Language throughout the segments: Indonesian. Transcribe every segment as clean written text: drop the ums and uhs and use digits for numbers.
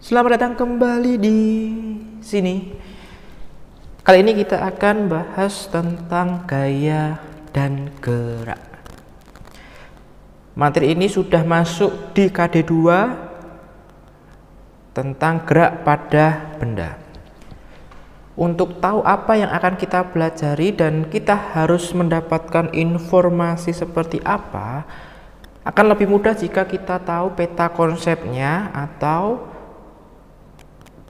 Selamat datang kembali di sini. Kali ini kita akan bahas tentang gaya dan gerak. Materi ini sudah masuk di KD 2 tentang gerak pada benda. Untuk tahu apa yang akan kita pelajari dan kita harus mendapatkan informasi seperti apa, akan lebih mudah jika kita tahu peta konsepnya atau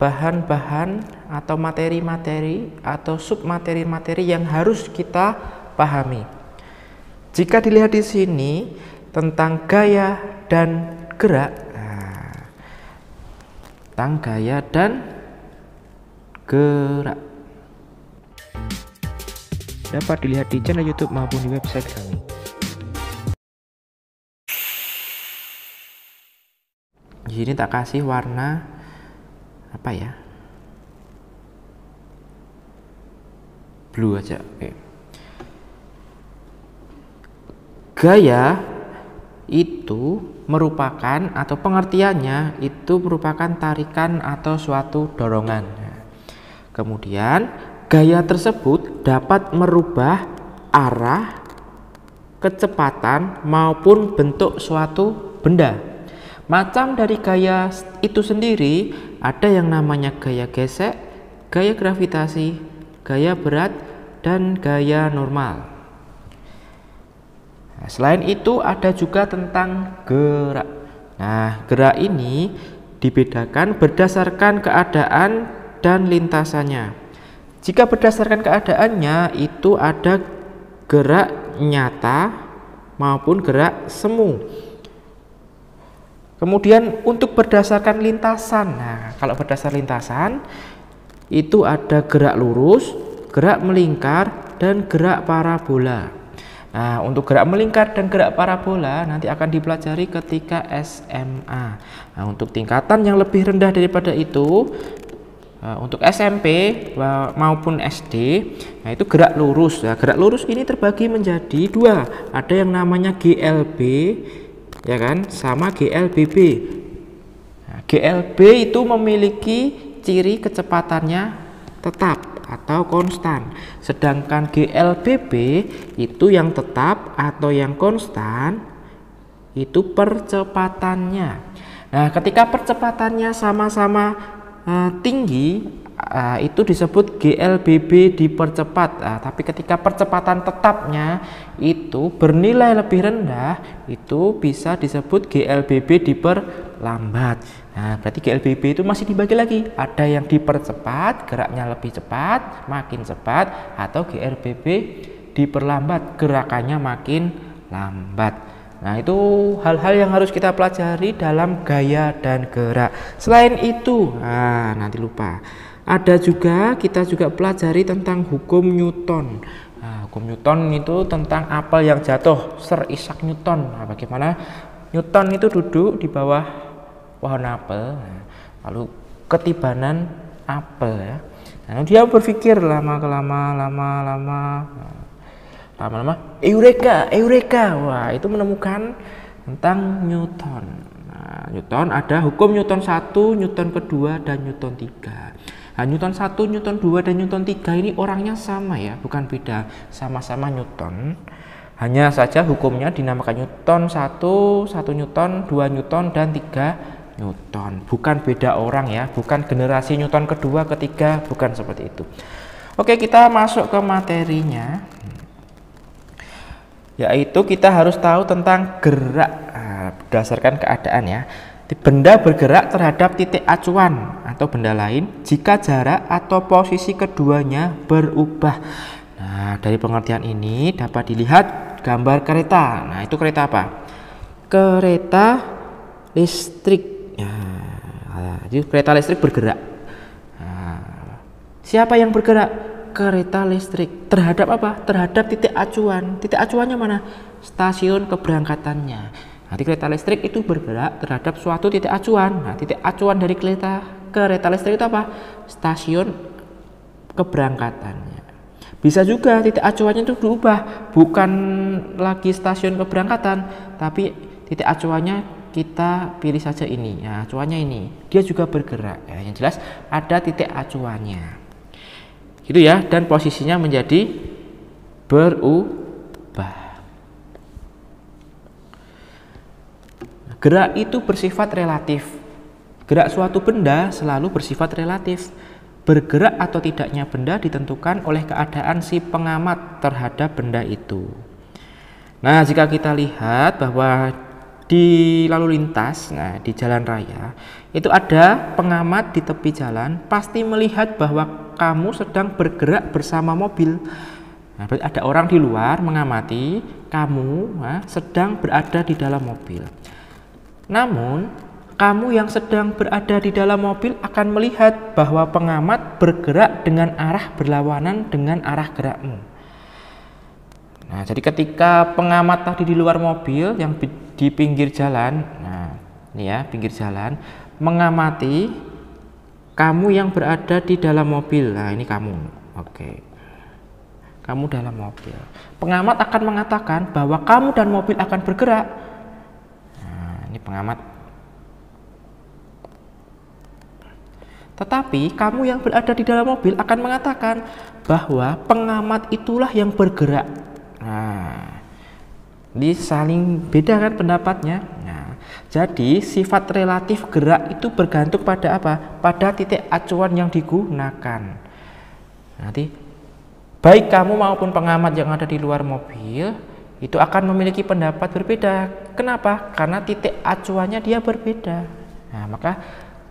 bahan-bahan atau materi-materi atau submateri-materi yang harus kita pahami. Jika dilihat di sini tentang gaya dan gerak, tentang gaya dan gerak dapat dilihat di channel YouTube maupun di website kami. Di sini tak kasih warna apa ya, blue aja. Oke. Gaya itu merupakan atau pengertiannya itu merupakan tarikan atau suatu dorongan. Kemudian gaya tersebut dapat merubah arah, kecepatan maupun bentuk suatu benda. Macam dari gaya itu sendiri ada yang namanya gaya gesek, gaya gravitasi, gaya berat, dan gaya normal. Nah, selain itu ada juga tentang gerak. Nah, gerak ini dibedakan berdasarkan keadaan dan lintasannya. Jika berdasarkan keadaannya itu ada gerak nyata maupun gerak semu. Kemudian untuk berdasarkan lintasan, nah kalau berdasar lintasan itu ada gerak lurus, gerak melingkar, dan gerak parabola. Nah untuk gerak melingkar dan gerak parabola nanti akan dipelajari ketika SMA. Nah untuk tingkatan yang lebih rendah daripada itu, untuk SMP maupun SD, nah itu gerak lurus. Nah, gerak lurus ini terbagi menjadi dua, ada yang namanya GLB, ya kan, sama GLBB. Nah, GLB itu memiliki ciri kecepatannya tetap atau konstan, sedangkan GLBB itu yang tetap atau yang konstan itu percepatannya. Nah ketika percepatannya sama-sama tinggi, itu disebut GLBB dipercepat. Tapi ketika percepatan tetapnya itu bernilai lebih rendah, itu bisa disebut GLBB diperlambat. Nah berarti GLBB itu masih dibagi lagi, ada yang dipercepat, geraknya lebih cepat, makin cepat, atau GLBB diperlambat, gerakannya makin lambat. Nah itu hal-hal yang harus kita pelajari dalam gaya dan gerak. Selain itu, nanti lupa, ada juga kita juga pelajari tentang hukum Newton. Nah, hukum Newton itu tentang apel yang jatuh, Sir Isaac Newton. Nah, bagaimana Newton itu duduk di bawah pohon apel, lalu ketibanan apel ya. Nah, dia berpikir lama Eureka. Wah, itu menemukan tentang Newton. Nah, Newton ada hukum Newton 1, Newton kedua, dan Newton 3. Nah, Newton 1, Newton 2, dan Newton 3 ini orangnya sama ya, bukan beda, sama-sama Newton. Hanya saja hukumnya dinamakan Newton 1 Newton, 2 Newton, dan 3 Newton. Bukan beda orang ya, bukan generasi Newton kedua, ketiga, bukan seperti itu. Oke, kita masuk ke materinya. Yaitu kita harus tahu tentang gerak berdasarkan keadaan ya. Benda bergerak terhadap titik acuan atau benda lain jika jarak atau posisi keduanya berubah. Nah dari pengertian ini dapat dilihat gambar kereta. Nah itu kereta apa? Kereta listrik. Jadi kereta listrik bergerak. Siapa yang bergerak? Kereta listrik terhadap apa? Terhadap titik acuan. Titik acuannya mana? Stasiun keberangkatannya. Nanti kereta listrik itu bergerak terhadap suatu titik acuan. Nah, titik acuan dari kereta listrik itu apa? Stasiun keberangkatannya. Bisa juga titik acuannya itu berubah, bukan lagi stasiun keberangkatan, tapi titik acuannya kita pilih saja ini. Nah, acuannya ini, dia juga bergerak. Ya, yang jelas ada titik acuannya. Gitu ya, dan posisinya menjadi berubah. Gerak itu bersifat relatif. Gerak suatu benda selalu bersifat relatif. Bergerak atau tidaknya benda ditentukan oleh keadaan si pengamat terhadap benda itu. Nah, jika kita lihat bahwa di lalu lintas, nah di jalan raya, itu ada pengamat di tepi jalan, pasti melihat bahwa kamu sedang bergerak bersama mobil. Nah, berarti ada orang di luar mengamati kamu sedang berada di dalam mobil. Namun, kamu yang sedang berada di dalam mobil akan melihat bahwa pengamat bergerak dengan arah berlawanan dengan arah gerakmu. Nah, jadi ketika pengamat tadi di luar mobil yang di pinggir jalan, nah ini ya pinggir jalan, mengamati kamu yang berada di dalam mobil. Nah, ini kamu. Oke. Kamu dalam mobil. Pengamat akan mengatakan bahwa kamu dan mobil akan bergerak. Ini pengamat. Tetapi kamu yang berada di dalam mobil akan mengatakan bahwa pengamat itulah yang bergerak. Nah, ini saling beda kan pendapatnya. Nah, jadi sifat relatif gerak itu bergantung pada apa? Pada titik acuan yang digunakan. Nanti baik kamu maupun pengamat yang ada di luar mobil itu akan memiliki pendapat berbeda. Kenapa? Karena titik acuannya dia berbeda. Nah, maka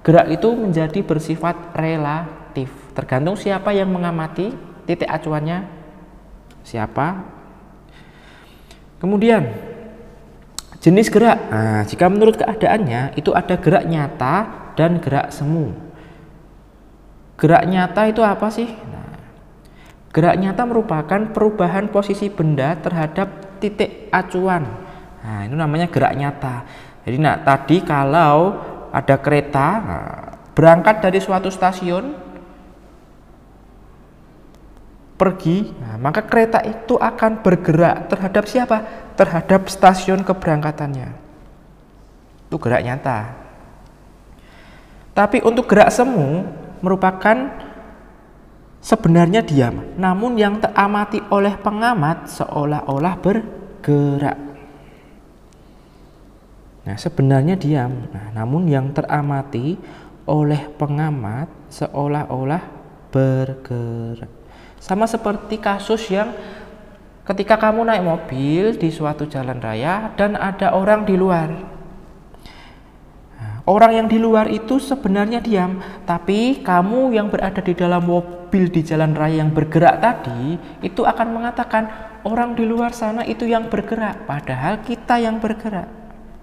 gerak itu menjadi bersifat relatif. Tergantung siapa yang mengamati, titik acuannya siapa. Kemudian jenis gerak. Nah, jika menurut keadaannya itu ada gerak nyata dan gerak semu. Gerak nyata itu apa sih? Nah, gerak nyata merupakan perubahan posisi benda terhadap titik acuan. Nah, itu namanya gerak nyata. Jadi tadi kalau ada kereta berangkat dari suatu stasiun pergi, maka kereta itu akan bergerak terhadap siapa? Terhadap stasiun keberangkatannya. Itu gerak nyata. Tapi untuk gerak semu merupakan sebenarnya diam, namun yang teramati oleh pengamat seolah-olah bergerak. Nah, sebenarnya diam, namun yang teramati oleh pengamat seolah-olah bergerak. Sama seperti kasus yang ketika kamu naik mobil di suatu jalan raya dan ada orang di luar. Orang yang di luar itu sebenarnya diam, tapi kamu yang berada di dalam mobil di jalan raya yang bergerak tadi itu akan mengatakan orang di luar sana itu yang bergerak, padahal kita yang bergerak,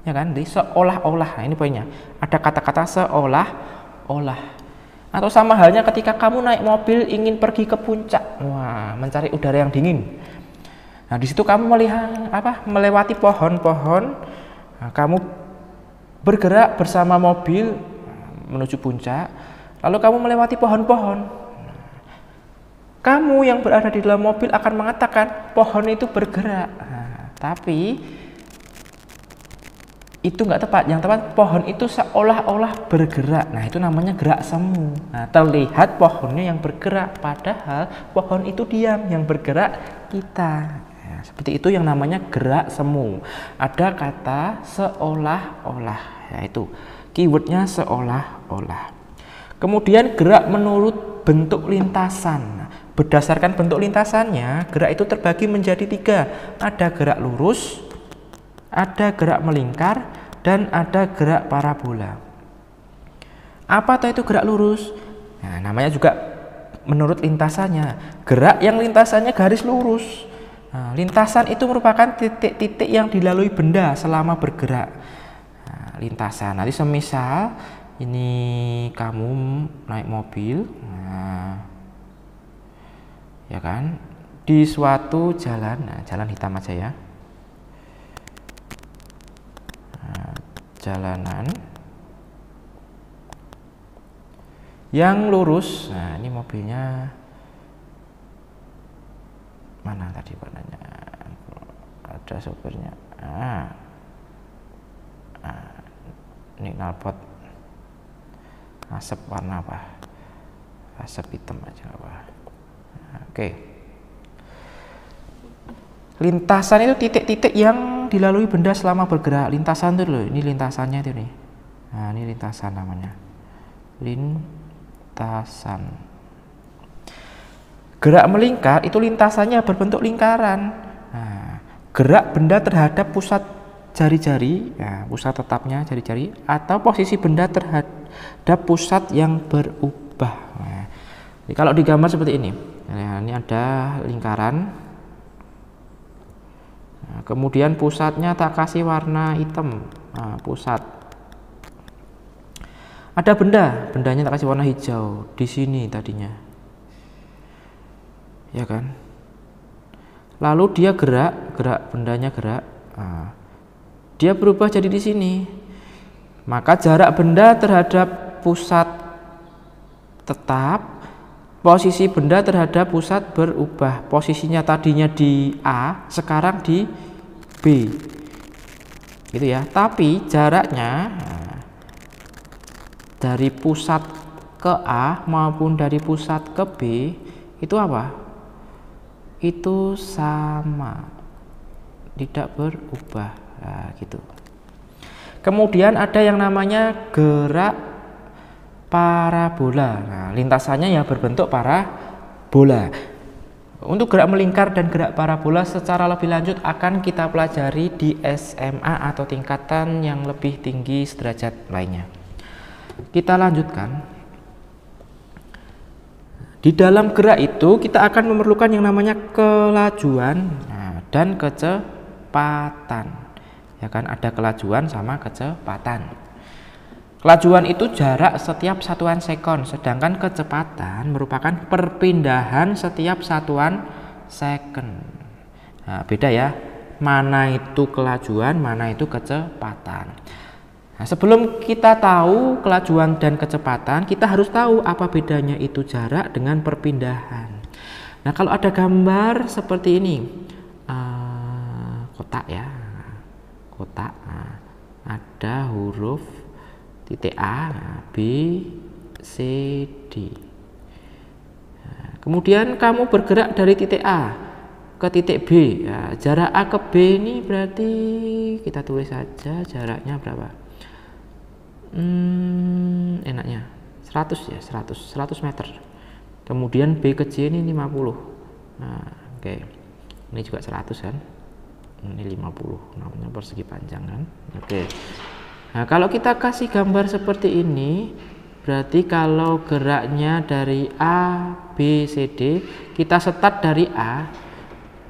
ya kan? Jadi seolah-olah, nah ini poinnya, ada kata-kata seolah-olah. Atau sama halnya ketika kamu naik mobil ingin pergi ke puncak, mencari udara yang dingin. Nah, di situ kamu melihat melewati pohon-pohon, nah, kamu bergerak bersama mobil menuju puncak, lalu kamu melewati pohon-pohon. Kamu yang berada di dalam mobil akan mengatakan pohon itu bergerak, tapi itu nggak tepat. Yang tepat, pohon itu seolah-olah bergerak. Nah, itu namanya gerak semu. Nah, terlihat pohonnya yang bergerak, padahal pohon itu diam, yang bergerak kita. Seperti itu yang namanya gerak semu. Ada kata seolah-olah, yaitu keywordnya seolah-olah. Kemudian gerak menurut bentuk lintasan. Berdasarkan bentuk lintasannya, gerak itu terbagi menjadi 3. Ada gerak lurus, ada gerak melingkar, dan ada gerak parabola. Apa itu gerak lurus? Nah, namanya juga menurut lintasannya. Gerak yang lintasannya garis lurus. Nah, lintasan itu merupakan titik-titik yang dilalui benda selama bergerak. Nah, lintasan. Nanti semisal ini kamu naik mobil, ya kan, di suatu jalan, jalan hitam aja ya, jalanan yang lurus. Nah, ini mobilnya mana tadi warnanya? Ada sopirnya. Ini knalpot asap warna apa? Asap hitam aja apa? Oke. Lintasan itu titik-titik yang dilalui benda selama bergerak. Lintasan itu loh, ini lintasannya itu nih. Nah, ini lintasan namanya. Lintasan. Gerak melingkar itu lintasannya berbentuk lingkaran. Nah, gerak benda terhadap pusat jari-jari, ya, pusat tetapnya jari-jari, atau posisi benda terhadap pusat yang berubah. Nah, jadi kalau digambar seperti ini. Nah, ini ada lingkaran. Nah, kemudian pusatnya tak kasih warna hitam. Nah, pusat. Ada bendanya tak kasih warna hijau di sini tadinya, ya kan? Lalu dia gerak bendanya gerak. Nah, dia berubah jadi di sini. Maka jarak benda terhadap pusat tetap, posisi benda terhadap pusat berubah. Posisinya tadinya di A, sekarang di B, gitu ya. Tapi jaraknya dari pusat ke A maupun dari pusat ke B itu apa? Itu sama, tidak berubah. Nah, gitu. Kemudian ada yang namanya gerak parabola. Nah, lintasannya ya berbentuk parabola. Untuk gerak melingkar dan gerak parabola secara lebih lanjut akan kita pelajari di SMA atau tingkatan yang lebih tinggi sederajat lainnya. Kita lanjutkan. Di dalam gerak itu kita akan memerlukan yang namanya kelajuan dan kecepatan. Ya kan, ada kelajuan sama kecepatan. Kelajuan itu jarak setiap satuan sekon, sedangkan kecepatan merupakan perpindahan setiap satuan second. Nah, beda ya, mana itu kelajuan, mana itu kecepatan. Nah, sebelum kita tahu kelajuan dan kecepatan, kita harus tahu apa bedanya itu jarak dengan perpindahan. Nah, kalau ada gambar seperti ini, kotak ya, kotak, ada huruf titik A, B, C, D. Nah, kemudian kamu bergerak dari titik A ke titik B. Nah, jarak A ke B ini berarti kita tulis saja jaraknya berapa? Enaknya 100 ya, 100 meter. Kemudian B ke C ini 50. Nah, oke. Ini juga 100 kan? Ini 50. Namanya persegi panjang kan? Oke. Nah, kalau kita kasih gambar seperti ini, berarti kalau geraknya dari A, B, C, D, kita start dari A.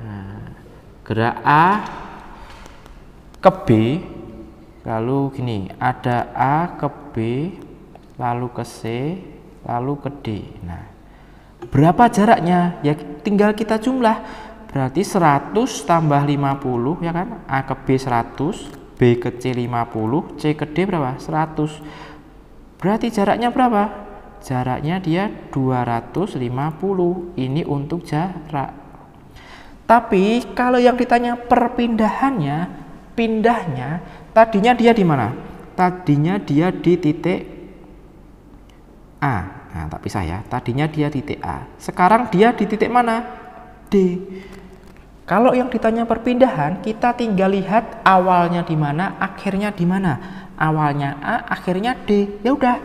Nah, gerak A ke B, lalu gini, ada A ke B, lalu ke C, lalu ke D. Nah, berapa jaraknya? Ya tinggal kita jumlah. Berarti 100 tambah 50, ya kan? A ke B 100, B ke C 50, C ke D berapa? 100. Berarti jaraknya berapa? Jaraknya dia 250. Ini untuk jarak. Tapi kalau yang ditanya perpindahannya, pindahnya, tadinya dia di mana? Tadinya dia di titik A. Nah, tak pisah ya. Tadinya dia di titik A. Sekarang dia di titik mana? D. Kalau yang ditanya perpindahan, kita tinggal lihat awalnya di mana, akhirnya di mana. Awalnya A, akhirnya D. Ya udah.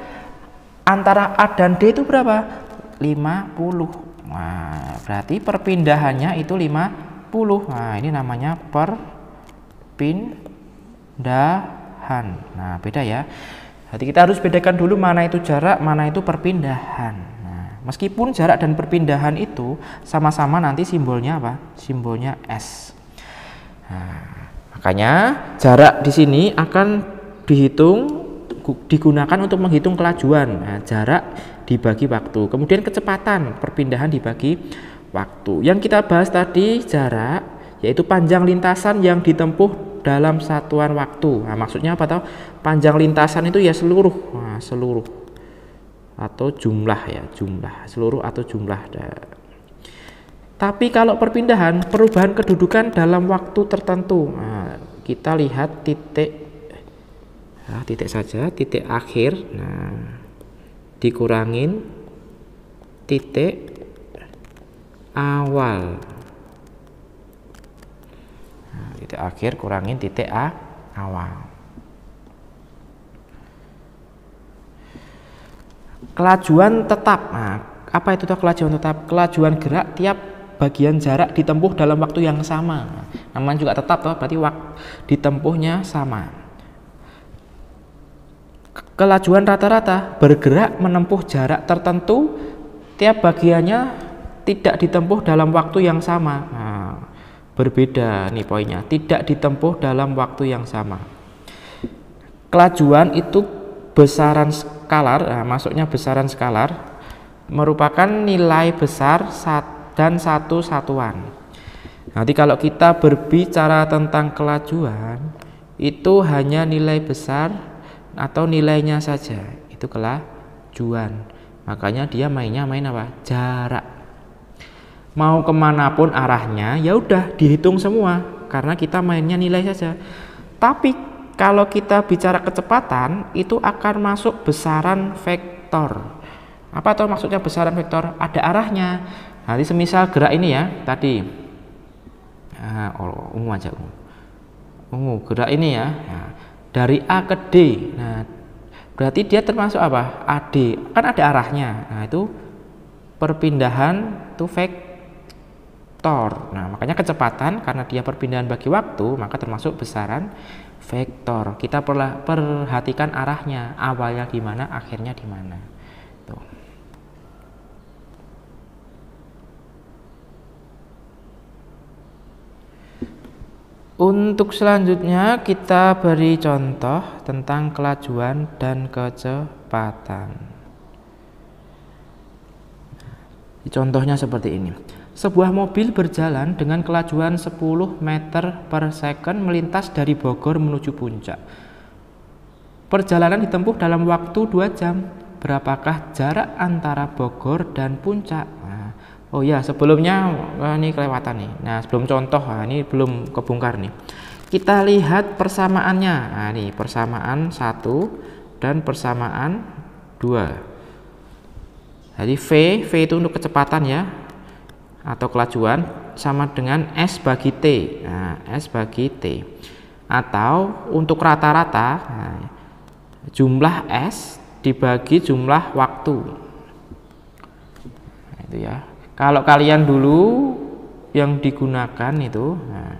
Antara A dan D itu berapa? 50. Nah, berarti perpindahannya itu 50. Nah, ini namanya perpindahan. Nah, beda ya. Jadi kita harus bedakan dulu mana itu jarak, mana itu perpindahan. Meskipun jarak dan perpindahan itu sama-sama nanti simbolnya apa? Simbolnya S. Nah, makanya jarak di sini akan digunakan untuk menghitung kelajuan. Nah, jarak dibagi waktu. Kemudian kecepatan, perpindahan dibagi waktu. Yang kita bahas tadi jarak, yaitu panjang lintasan yang ditempuh dalam satuan waktu. Nah, maksudnya apa tahu? Panjang lintasan itu ya seluruh. Nah, seluruh atau jumlah ya, jumlah seluruh atau jumlah. Tapi kalau perpindahan, perubahan kedudukan dalam waktu tertentu. Nah, kita lihat titik Nah, titik saja, titik akhir. Nah, dikurangin titik awal. Nah, titik akhir kurangin titik awal. Kelajuan tetap. Nah, apa itu kelajuan tetap? Kelajuan gerak tiap bagian jarak ditempuh dalam waktu yang sama. Namanya juga tetap toh, berarti waktu ditempuhnya sama. Kelajuan rata-rata bergerak menempuh jarak tertentu, tiap bagiannya tidak ditempuh dalam waktu yang sama. Nah, berbeda nih poinnya, tidak ditempuh dalam waktu yang sama. Kelajuan itu besaran skalar, nah, masuknya besaran skalar merupakan nilai besar dan satu satuan. Nanti kalau kita berbicara tentang kelajuan, itu hanya nilai besar atau nilainya saja, itu kelajuan. Makanya dia main apa? Jarak. Mau kemanapun arahnya, ya udah dihitung semua, karena kita mainnya nilai saja. Tapi kalau kita bicara kecepatan, itu akan masuk besaran vektor. Apa tuh maksudnya besaran vektor? Ada arahnya. Nanti semisal gerak ini ya, tadi ungu aja, ungu gerak ini ya. Nah, dari A ke D. Nah, berarti dia termasuk apa? AD. Kan ada arahnya. Nah, itu perpindahan itu vektor. Nah, makanya kecepatan karena dia perpindahan bagi waktu, maka termasuk besaran vektor. Kita perhatikan arahnya, awalnya di mana, akhirnya di mana. Tuh. Untuk selanjutnya kita beri contoh tentang kelajuan dan kecepatan. Contohnya seperti ini. Sebuah mobil berjalan dengan kelajuan 10 meter per second melintas dari Bogor menuju Puncak. Perjalanan ditempuh dalam waktu 2 jam. Berapakah jarak antara Bogor dan Puncak? Oh ya, sebelumnya ini kelewatan nih. Nah, sebelum contoh, ini belum kebongkar nih. Kita lihat persamaannya. Nah, ini persamaan 1 dan persamaan 2. Jadi V itu untuk kecepatan ya, atau kelajuan, sama dengan S bagi T. Nah, S bagi T. Atau untuk rata-rata, nah, jumlah S dibagi jumlah waktu. Nah, itu ya. Kalau kalian dulu yang digunakan itu, nah,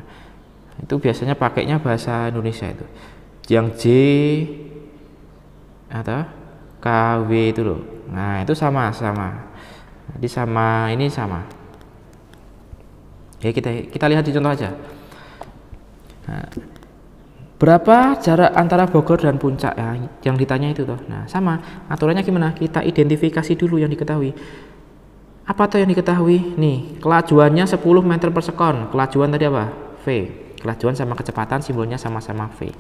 itu biasanya pakainya bahasa Indonesia itu, yang J atau KW itu loh. Nah, itu sama. Jadi sama ini sama. Ya, kita lihat di contoh aja. Nah, berapa jarak antara Bogor dan Puncak ya, yang ditanya itu toh. Nah, sama. Aturannya gimana? Kita identifikasi dulu yang diketahui. Apa tuh yang diketahui? Nih, kelajuannya 10 meter per second. Kelajuan tadi apa? V. Kelajuan sama kecepatan simbolnya sama-sama V.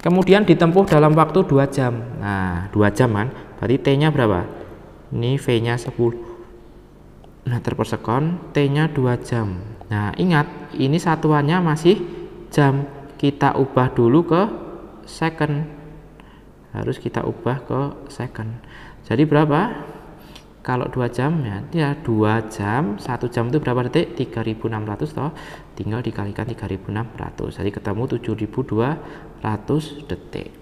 Kemudian ditempuh dalam waktu 2 jam. Nah, 2 jam kan? Berarti T-nya berapa? Ini V-nya 10 meter per second, T-nya 2 jam. Nah, ingat, ini satuannya masih jam. Kita ubah dulu ke second. Harus kita ubah ke second. Jadi berapa? Kalau 2 jam ya 2 jam, 1 jam itu berapa detik? 3600 toh, tinggal dikalikan 3600, jadi ketemu 7200 detik.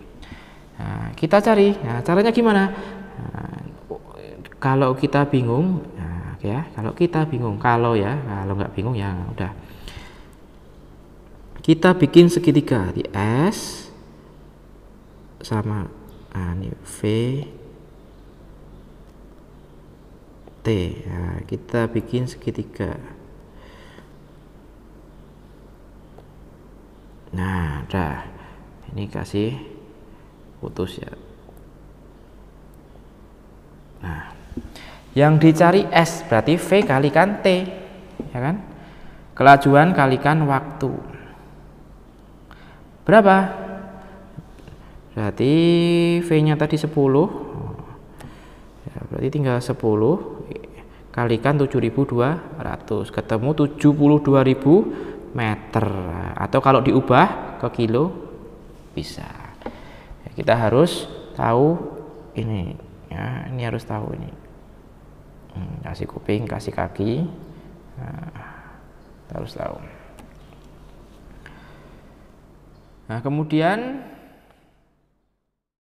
Nah, kita cari. Nah, caranya gimana? Nah, kalau kita bingung, nah, ya, kalau nggak bingung ya udah. Kita bikin segitiga di S sama ini V T. Nah, kita bikin segitiga. Nah, udah. Ini kasih putus ya. Nah, yang dicari S berarti V kalikan T, ya kan? Kelajuan kalikan waktu. Berapa? Berarti V-nya tadi 10. Ya, berarti tinggal 10 kalikan 7200, ketemu 72.000 meter. Atau kalau diubah ke kilo bisa. kita harus tahu ini ya, ini harus tahu ini. Kasih kuping, kasih kaki, kita harus tahu. Nah kemudian